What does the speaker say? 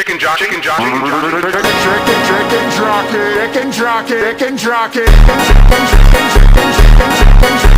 chicken jockey, chicken jockey, chicken Chicken jockey, chicken jockey, chicken jockey, chicken jockey, chicken jockey.